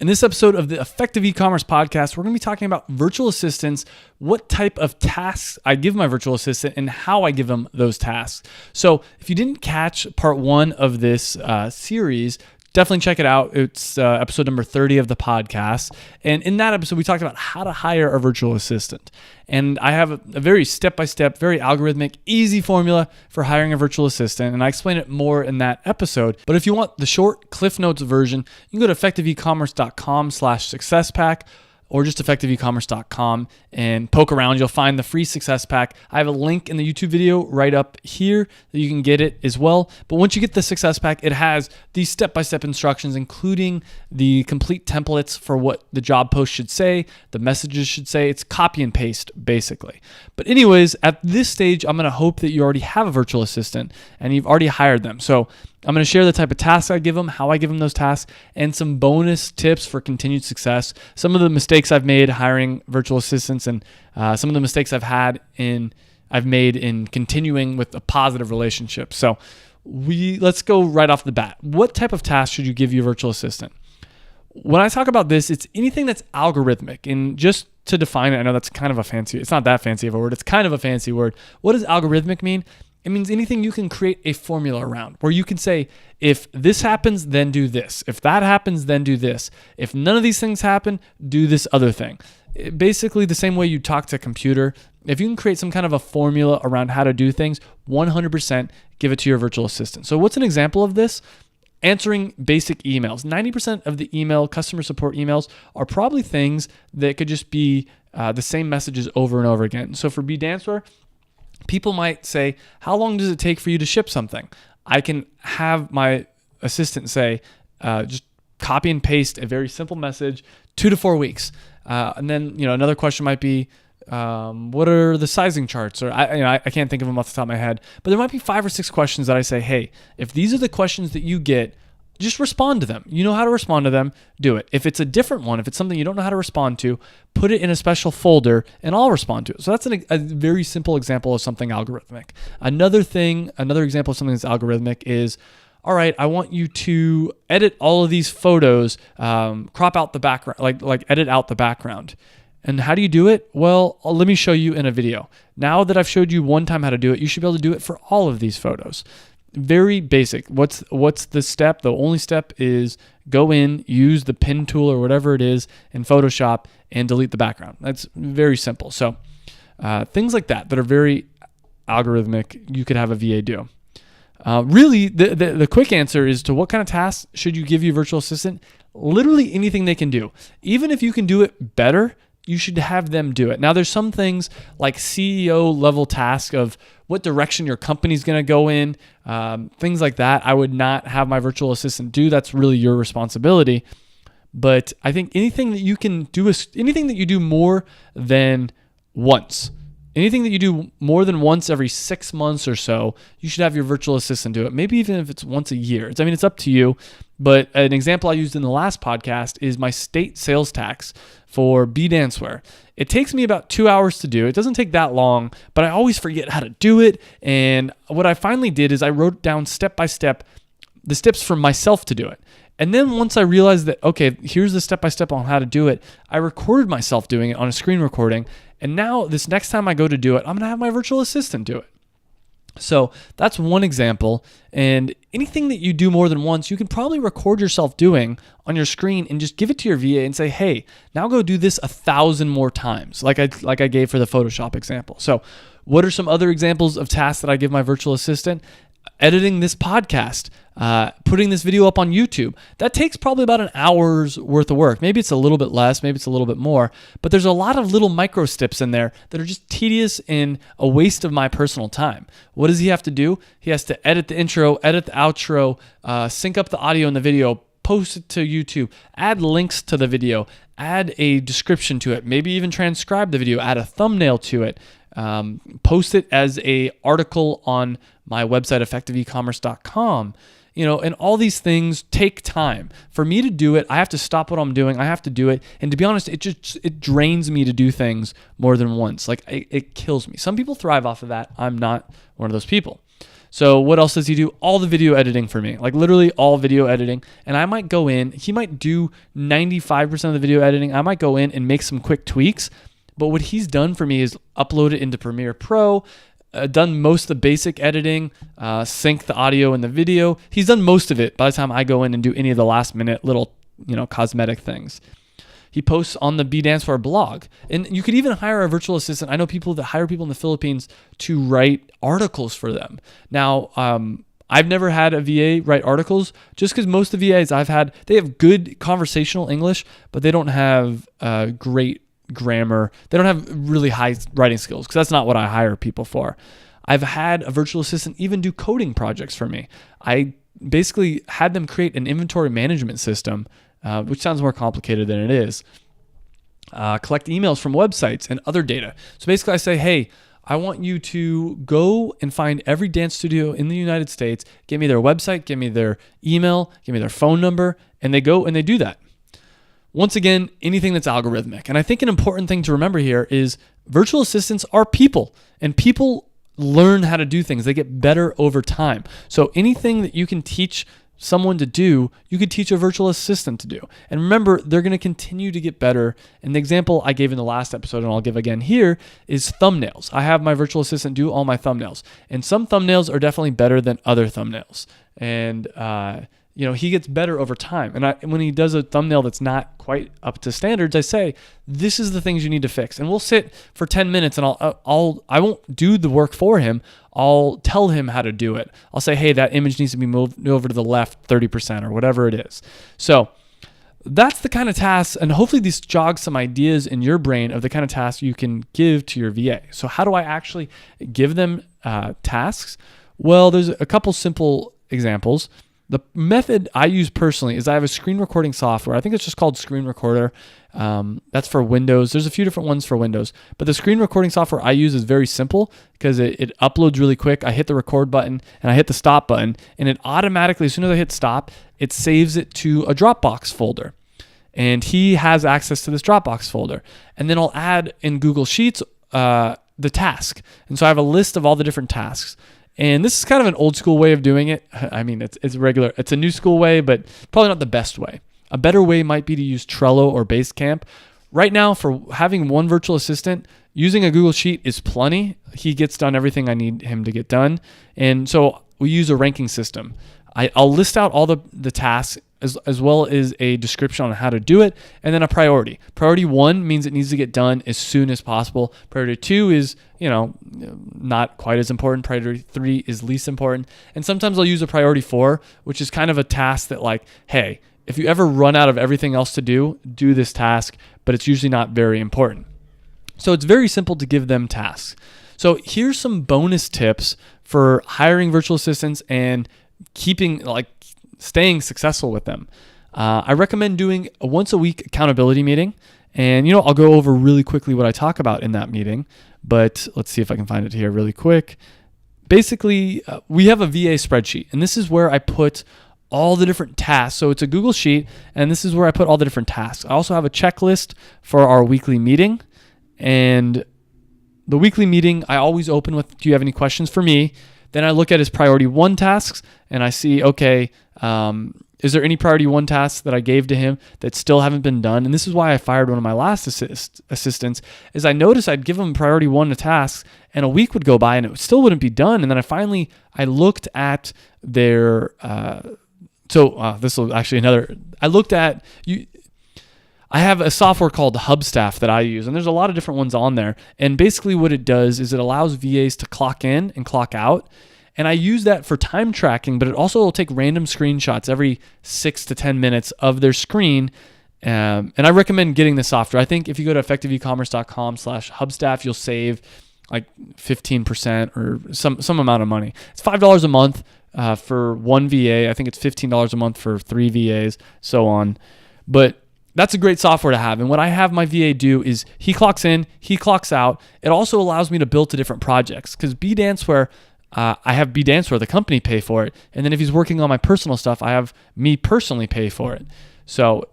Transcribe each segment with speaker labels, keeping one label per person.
Speaker 1: In this episode of the Effective E-commerce podcast, we're going to be talking about virtual assistants, what type of tasks I give my virtual assistant, and how I give them those tasks. So if you didn't catch part one of this series, definitely check it out. It's episode number 30 of the podcast. And in that episode, we talked about how to hire a virtual assistant. And I have a very step-by-step, very algorithmic, easy formula for hiring a virtual assistant. And I explain it more in that episode. But if you want the short Cliff Notes version, you can go to effectiveecommerce.com/success-pack or just effectiveecommerce.com and poke around. You'll find the free success pack. I have a link in the YouTube video right up here that you can get it as well. But once you get the success pack, it has these step-by-step instructions, including the complete templates for what the job post should say, the messages should say. It's copy and paste, basically. But anyways, at this stage, I'm gonna hope that you already have a virtual assistant and you've already hired them. So I'm going to share the type of tasks I give them, how I give them those tasks, and some bonus tips for continued success. Some of the mistakes I've made hiring virtual assistants, and some of the mistakes I've made in continuing with a positive relationship. So let's go right off the bat. What type of task should you give your virtual assistant? When I talk about this, it's anything that's algorithmic. And just to define it, I know that's kind of it's not that fancy of a word. It's kind of a fancy word. What does algorithmic mean? It means anything you can create a formula around, where you can say, if this happens, then do this. If that happens, then do this. If none of these things happen, do this other thing. Basically, the same way you talk to a computer. If you can create some kind of a formula around how to do things, 100% give it to your virtual assistant. So what's an example of this? Answering basic emails. 90% of the customer support emails are probably things that could just be the same messages over and over again. So for dancewear, people might say, how long does it take for you to ship something? I can have my assistant say, just copy and paste a very simple message, 2 to 4 weeks. And then, another question might be, what are the sizing charts? Or I can't think of them off the top of my head, but there might be 5 or 6 questions that I say, hey, if these are the questions that you get, just respond to them. You know how to respond to them, do it. If it's a different one, if it's something you don't know how to respond to, put it in a special folder and I'll respond to it. So that's a very simple example of something algorithmic. Another example of something that's algorithmic is, all right, I want you to edit all of these photos, crop out the background, like edit out the background. And how do you do it? Well, let me show you in a video. Now that I've showed you one time how to do it, you should be able to do it for all of these photos. Very basic. What's the step? The only step is go in, use the pen tool or whatever it is in Photoshop and delete the background. That's very simple. So things like that are very algorithmic, you could have a VA do. Really, the quick answer is to what kind of tasks should you give your virtual assistant? Literally anything they can do. Even if you can do it better, you should have them do it. Now, there's some things like CEO level task of what direction your company's going to go in, things like that. I would not have my virtual assistant do. That's really your responsibility. But I think anything that you can do anything that you do more than once. Anything that you do more than once every 6 months or so, you should have your virtual assistant do it. Maybe even if it's once a year. It's up to you. But an example I used in the last podcast is my state sales tax for dancewear. It takes me about 2 hours to do. It doesn't take that long, but I always forget how to do it. And what I finally did is I wrote down step by step the steps for myself to do it. And then once I realized that, okay, here's the step-by-step on how to do it, I recorded myself doing it on a screen recording. And now this next time I go to do it, I'm going to have my virtual assistant do it. So that's one example. And anything that you do more than once, you can probably record yourself doing on your screen and just give it to your VA and say, hey, now go do this 1,000 more times, like I gave for the Photoshop example. So what are some other examples of tasks that I give my virtual assistant? Editing this podcast, putting this video up on YouTube. That takes probably about an hour's worth of work. Maybe it's a little bit less, maybe it's a little bit more, but there's a lot of little micro steps in there that are just tedious and a waste of my personal time. What does he have to do? He has to edit the intro, edit the outro, sync up the audio and the video, post it to YouTube, add links to the video, add a description to it, maybe even transcribe the video, add a thumbnail to it, post it as a article on my website, effectiveecommerce.com. And all these things take time. For me to do it, I have to stop what I'm doing. I have to do it. And to be honest, it drains me to do things more than once. Like it kills me. Some people thrive off of that. I'm not one of those people. So what else does he do? All the video editing for me, like literally all video editing. And I might go in, he might do 95% of the video editing. I might go in and make some quick tweaks. But what he's done for me is upload it into Premiere Pro, done most of the basic editing, sync the audio and the video. He's done most of it by the time I go in and do any of the last minute little, cosmetic things. He posts on the dancewear blog. And you could even hire a virtual assistant. I know people that hire people in the Philippines to write articles for them. Now, I've never had a VA write articles just because most of the VAs I've had, they have good conversational English, but they don't have great grammar. They don't have really high writing skills because that's not what I hire people for. I've had a virtual assistant even do coding projects for me. I basically had them create an inventory management system, which sounds more complicated than it is. Collect emails from websites and other data. So basically I say, hey, I want you to go and find every dance studio in the United States, give me their website, give me their email, give me their phone number, and they go and they do that. Once again, anything that's algorithmic. And I think an important thing to remember here is virtual assistants are people, and people learn how to do things. They get better over time. So anything that you can teach someone to do, you could teach a virtual assistant to do. And remember, they're going to continue to get better. And the example I gave in the last episode, and I'll give again here, is thumbnails. I have my virtual assistant do all my thumbnails. And some thumbnails are definitely better than other thumbnails. And, he gets better over time. And when he does a thumbnail that's not quite up to standards, I say, this is the things you need to fix. And we'll sit for 10 minutes and I won't do the work for him. I'll tell him how to do it. I'll say, hey, that image needs to be moved over to the left 30% or whatever it is. So that's the kind of tasks, and hopefully this jogs some ideas in your brain of the kind of tasks you can give to your VA. So how do I actually give them tasks? Well, there's a couple simple examples. The method I use personally is I have a screen recording software. I think it's just called Screen Recorder. That's for Windows. There's a few different ones for Windows, but the screen recording software I use is very simple because it uploads really quick. I hit the record button and I hit the stop button, and it automatically, as soon as I hit stop, it saves it to a Dropbox folder. And he has access to this Dropbox folder. And then I'll add in Google Sheets the task. And so I have a list of all the different tasks. And this is kind of an old school way of doing it. I mean, it's regular. It's a new school way, but probably not the best way. A better way might be to use Trello or Basecamp. Right now, for having one virtual assistant, using a Google Sheet is plenty. He gets done everything I need him to get done. And so we use a ranking system. I'll list out all the tasks as well as a description on how to do it, and then a priority. Priority 1 means it needs to get done as soon as possible. Priority 2 is, not quite as important. Priority 3 is least important. And sometimes I'll use a priority 4, which is kind of a task that like, hey, if you ever run out of everything else to do this task, but it's usually not very important. So it's very simple to give them tasks. So here's some bonus tips for hiring virtual assistants and staying successful with them. I recommend doing a once a week accountability meeting. And, I'll go over really quickly what I talk about in that meeting, but let's see if I can find it here really quick. Basically, we have a VA spreadsheet, and this is where I put all the different tasks. So it's a Google Sheet, and this is where I put all the different tasks. I also have a checklist for our weekly meeting, and the weekly meeting, I always open with, do you have any questions for me? Then I look at his priority 1 tasks, and I see, okay, is there any priority 1 tasks that I gave to him that still haven't been done? And this is why I fired one of my last assistants, is I noticed I'd give him priority 1 tasks, and a week would go by and it still wouldn't be done. And then I looked at their, this will actually I have a software called Hubstaff that I use, and there's a lot of different ones on there. And basically what it does is it allows VAs to clock in and clock out. And I use that for time tracking, but it also will take random screenshots every 6 to 10 minutes of their screen. And I recommend getting this software. I think if you go to effectiveecommerce.com/Hubstaff, you'll save like 15% or some amount of money. It's $5 a month for one VA. I think it's $15 a month for 3 VAs, so on. But that's a great software to have. And what I have my VA do is he clocks in, he clocks out. It also allows me to build to different projects because dancewear, I have dancewear, the company pay for it. And then if he's working on my personal stuff, I have me personally pay for it. So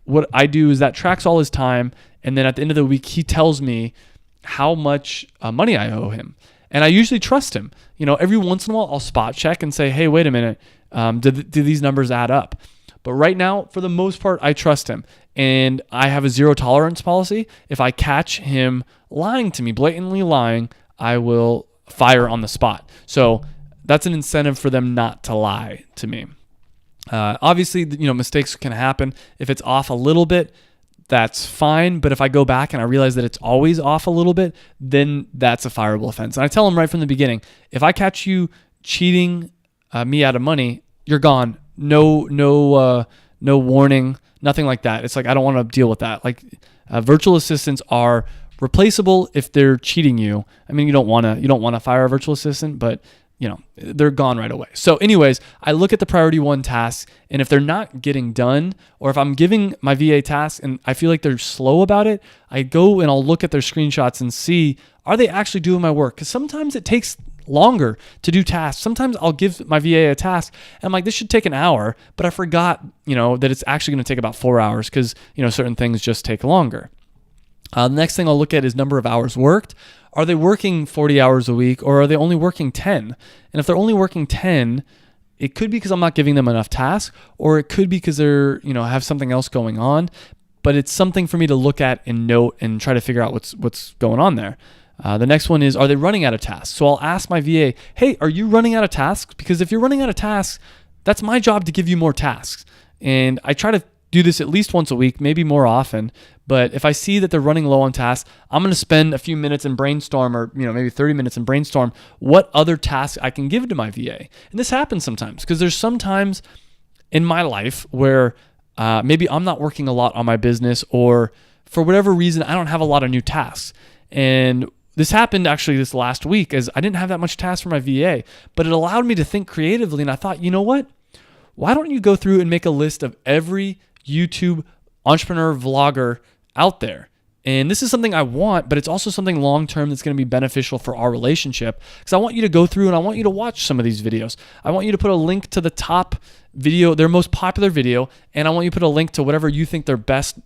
Speaker 1: what I do is that tracks all his time. And then at the end of the week, he tells me how much money I owe him. And I usually trust him. Every once in a while I'll spot check and say, hey, wait a minute, do these numbers add up? But right now, for the most part, I trust him. And I have a zero tolerance policy. If I catch him lying to me, blatantly lying, I will fire on the spot. So that's an incentive for them not to lie to me. Obviously, mistakes can happen. If it's off a little bit, that's fine. But if I go back and I realize that it's always off a little bit, then that's a fireable offense. And I tell them right from the beginning, if I catch you cheating me out of money, you're gone. No warning, nothing like that. It's like, I don't want to deal with that. Like virtual assistants are replaceable if they're cheating you. I mean, you don't want to fire a virtual assistant, but they're gone right away. So anyways, I look at the priority 1 tasks, and if they're not getting done, or if I'm giving my VA tasks and I feel like they're slow about it, I go and I'll look at their screenshots and see, are they actually doing my work? Because sometimes it takes longer to do tasks. Sometimes I'll give my VA a task and I'm like, this should take an hour, but I forgot, that it's actually going to take about 4 hours because, certain things just take longer. The next thing I'll look at is number of hours worked. Are they working 40 hours a week, or are they only working 10? And if they're only working 10, it could be because I'm not giving them enough tasks, or it could be because they're, have something else going on. But it's something for me to look at and note and try to figure out what's going on there. The next one is, are they running out of tasks? So I'll ask my VA, hey, are you running out of tasks? Because if you're running out of tasks, that's my job to give you more tasks. And I try to do this at least once a week, maybe more often. But if I see that they're running low on tasks, I'm going to spend a few minutes and brainstorm, or maybe 30 minutes and brainstorm what other tasks I can give to my VA. And this happens sometimes because there's some times in my life where maybe I'm not working a lot on my business, or for whatever reason, I don't have a lot of new tasks. And this happened actually this last week, as I didn't have that much tasks for my VA, but it allowed me to think creatively. And I thought, you know what? Why don't you go through and make a list of every YouTube entrepreneur vlogger out there? And this is something I want, but it's also something long-term that's going to be beneficial for our relationship, because I want you to go through and I want you to watch some of these videos. I want you to put a link to the top video, their most popular video, and I want you to put a link to whatever you think their best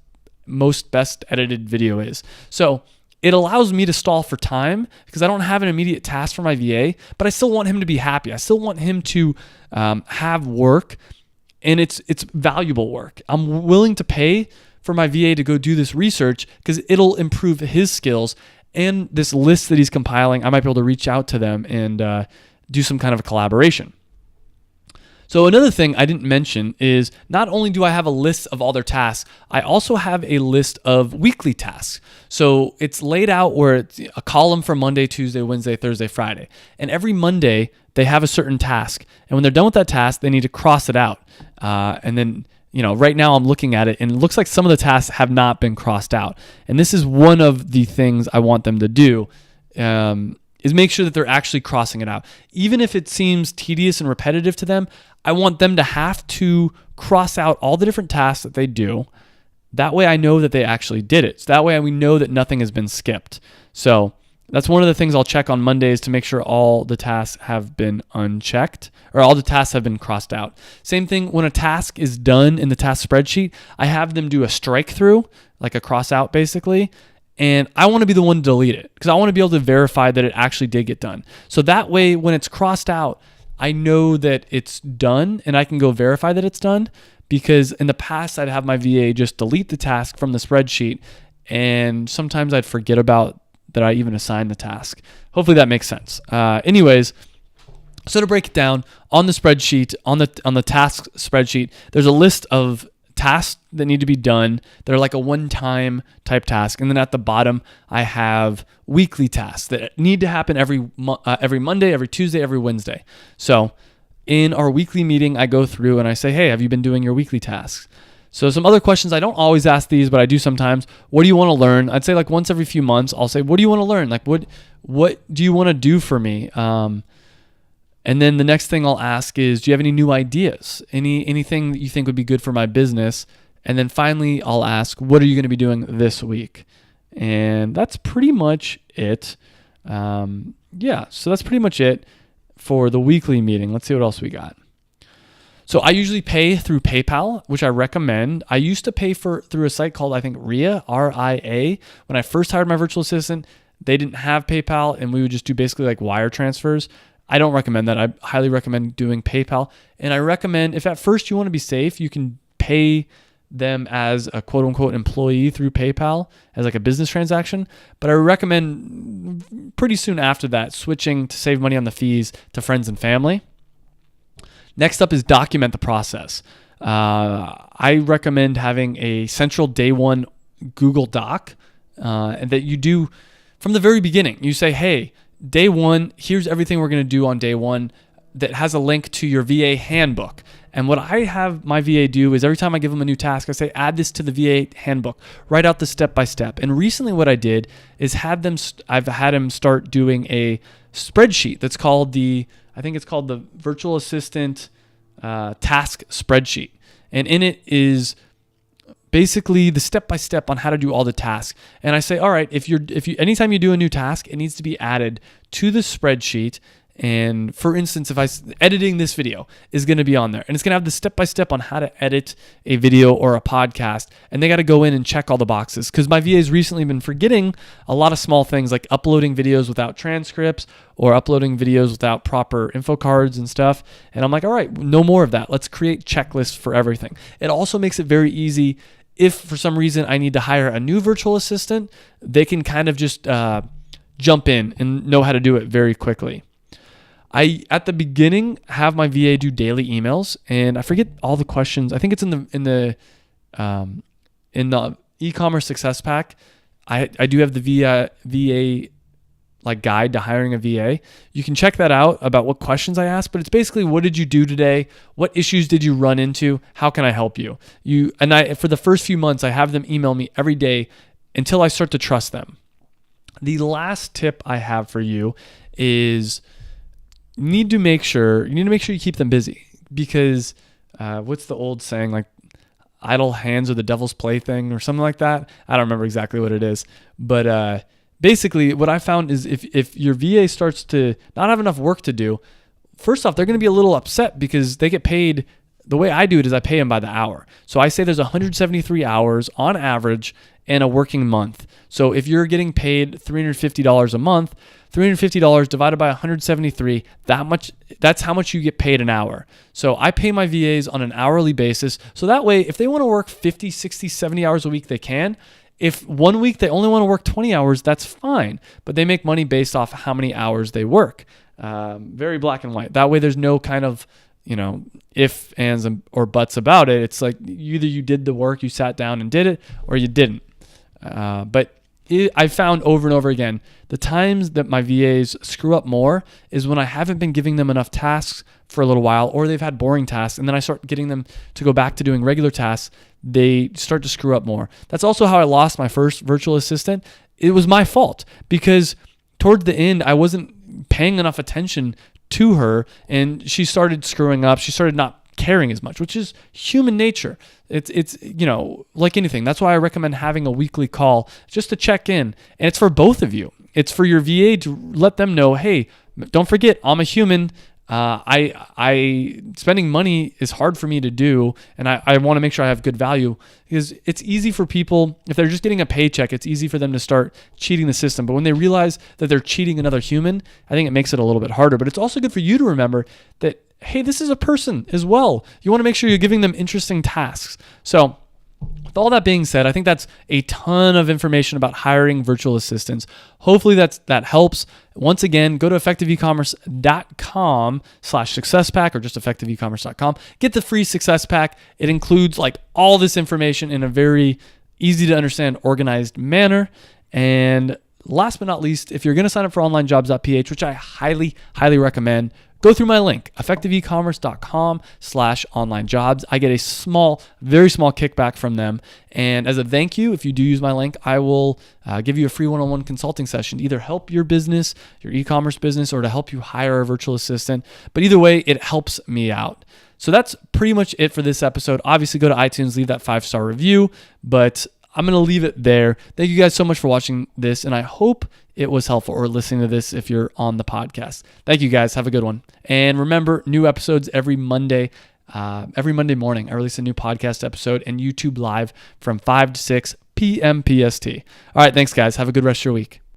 Speaker 1: edited video is. So it allows me to stall for time because I don't have an immediate task for my VA, but I still want him to be happy. I still want him to have work, and it's valuable work. I'm willing to pay for my VA to go do this research because it'll improve his skills, and this list that he's compiling, I might be able to reach out to them and do some kind of a collaboration. So another thing I didn't mention is, not only do I have a list of all their tasks, I also have a list of weekly tasks. So it's laid out where it's a column for Monday, Tuesday, Wednesday, Thursday, Friday. And every Monday they have a certain task. And when they're done with that task, they need to cross it out. And then, right now I'm looking at it and it looks like some of the tasks have not been crossed out. And this is one of the things I want them to do. Is make sure that they're actually crossing it out. Even if it seems tedious and repetitive to them, I want them to have to cross out all the different tasks that they do. That way I know that they actually did it. So that way we know that nothing has been skipped. So that's one of the things I'll check on Mondays to make sure all the tasks have been unchecked, or all the tasks have been crossed out. Same thing when a task is done in the task spreadsheet, I have them do a strike through, like a cross out basically. And I want to be the one to delete it because I want to be able to verify that it actually did get done. So that way, when it's crossed out, I know that it's done and I can go verify that it's done, because in the past, I'd have my VA just delete the task from the spreadsheet, and sometimes I'd forget about that I even assigned the task. Hopefully that makes sense. Anyways, so to break it down, on the spreadsheet, on the task spreadsheet, there's a list of tasks that need to be done. They're like a one-time type task. And then at the bottom, I have weekly tasks that need to happen every Monday, every Tuesday, every Wednesday. So in our weekly meeting, I go through and I say, hey, have you been doing your weekly tasks? So some other questions, I don't always ask these, but I do sometimes. What do you want to learn? I'd say like once every few months, I'll say, what do you want to learn? Like what do you want to do for me? And then the next thing I'll ask is, do you have any new ideas? Anything that you think would be good for my business? And then finally, I'll ask, what are you going to be doing this week? And that's pretty much it. So that's pretty much it for the weekly meeting. Let's see what else we got. So I usually pay through PayPal, which I recommend. I used to pay through a site called, I think, RIA, R-I-A. When I first hired my virtual assistant, they didn't have PayPal and we would just do basically like wire transfers, I don't recommend that. I highly recommend doing PayPal. And I recommend, if at first you want to be safe, you can pay them as a quote unquote employee through PayPal as like a business transaction. But I recommend pretty soon after that switching to save money on the fees to friends and family. Next up is document the process. I recommend having a central day one Google Doc and that you do from the very beginning. You say, hey, day one, here's everything we're going to do on day one that has a link to your VA handbook. And what I have my VA do is every time I give them a new task, I say, add this to the VA handbook, write out the step-by-step. And recently what I did is I've had him start doing a spreadsheet that's called the Virtual Assistant task spreadsheet. And in it is basically the step-by-step on how to do all the tasks. And I say, all right, if you anytime you do a new task, it needs to be added to the spreadsheet. And for instance, editing this video is going to be on there, and it's going to have the step-by-step on how to edit a video or a podcast. And they got to go in and check all the boxes, because my VA's recently been forgetting a lot of small things like uploading videos without transcripts or uploading videos without proper info cards and stuff. And I'm like, all right, no more of that. Let's create checklists for everything. It also makes it very easy. If for some reason I need to hire a new virtual assistant, they can kind of just jump in and know how to do it very quickly. I, at the beginning, have my VA do daily emails, and I forget all the questions. I think it's in the e-commerce success pack. I do have the VA like guide to hiring a VA. You can check that out about what questions I ask, but it's basically, what did you do today? What issues did you run into? How can I help you? For the first few months, I have them email me every day until I start to trust them. The last tip I have for you is you need to make sure you keep them busy, because what's the old saying, like idle hands are the devil's plaything or something like that? I don't remember exactly what it is, but basically what I found is if your VA starts to not have enough work to do, first off, they're going to be a little upset because they get paid. The way I do it is I pay them by the hour. So I say there's 173 hours on average in a working month. So if you're getting paid $350 a month, $350 divided by 173, that's how much you get paid an hour. So I pay my VAs on an hourly basis. So that way, if they want to work 50, 60, 70 hours a week, they can. If one week they only want to work 20 hours, that's fine. But they make money based off how many hours they work. Very black and white. That way there's no kind of, if, ands, or buts about it. It's like either you did the work, you sat down and did it, or you didn't. I found over and over again, the times that my VAs screw up more is when I haven't been giving them enough tasks for a little while, or they've had boring tasks, and then I start getting them to go back to doing regular tasks. They start to screw up more. That's also how I lost my first virtual assistant. It was my fault, because towards the end, I wasn't paying enough attention to her, and she started screwing up. She started not caring as much, which is human nature. It's like anything. That's why I recommend having a weekly call just to check in. And it's for both of you. It's for your VA to let them know, hey, don't forget, I'm a human. I spending money is hard for me to do, and I want to make sure I have good value, because it's easy for people, if they're just getting a paycheck, it's easy for them to start cheating the system. But when they realize that they're cheating another human, I think it makes it a little bit harder. But it's also good for you to remember that, hey, this is a person as well. You want to make sure you're giving them interesting tasks. So with all that being said, I think that's a ton of information about hiring virtual assistants. Hopefully that helps. Once again, go to effectiveecommerce.com/success-pack, or just effectiveecommerce.com. Get the free success pack. It includes like all this information in a very easy to understand, organized manner. And last but not least, if you're going to sign up for onlinejobs.ph, which I highly, highly recommend, go through my link, effectiveecommerce.com/onlinejobs. I get a very small kickback from them. And as a thank you, if you do use my link, I will give you a free one-on-one consulting session to either help your business, your e-commerce business, or to help you hire a virtual assistant. But either way, it helps me out. So that's pretty much it for this episode. Obviously, go to iTunes, leave that 5-star review, but I'm going to leave it there. Thank you guys so much for watching this, and I hope it was helpful, or listening to this if you're on the podcast. Thank you guys. Have a good one. And remember, new episodes every Monday morning. I release a new podcast episode and YouTube live from 5 to 6 p.m. PST. All right, thanks guys. Have a good rest of your week.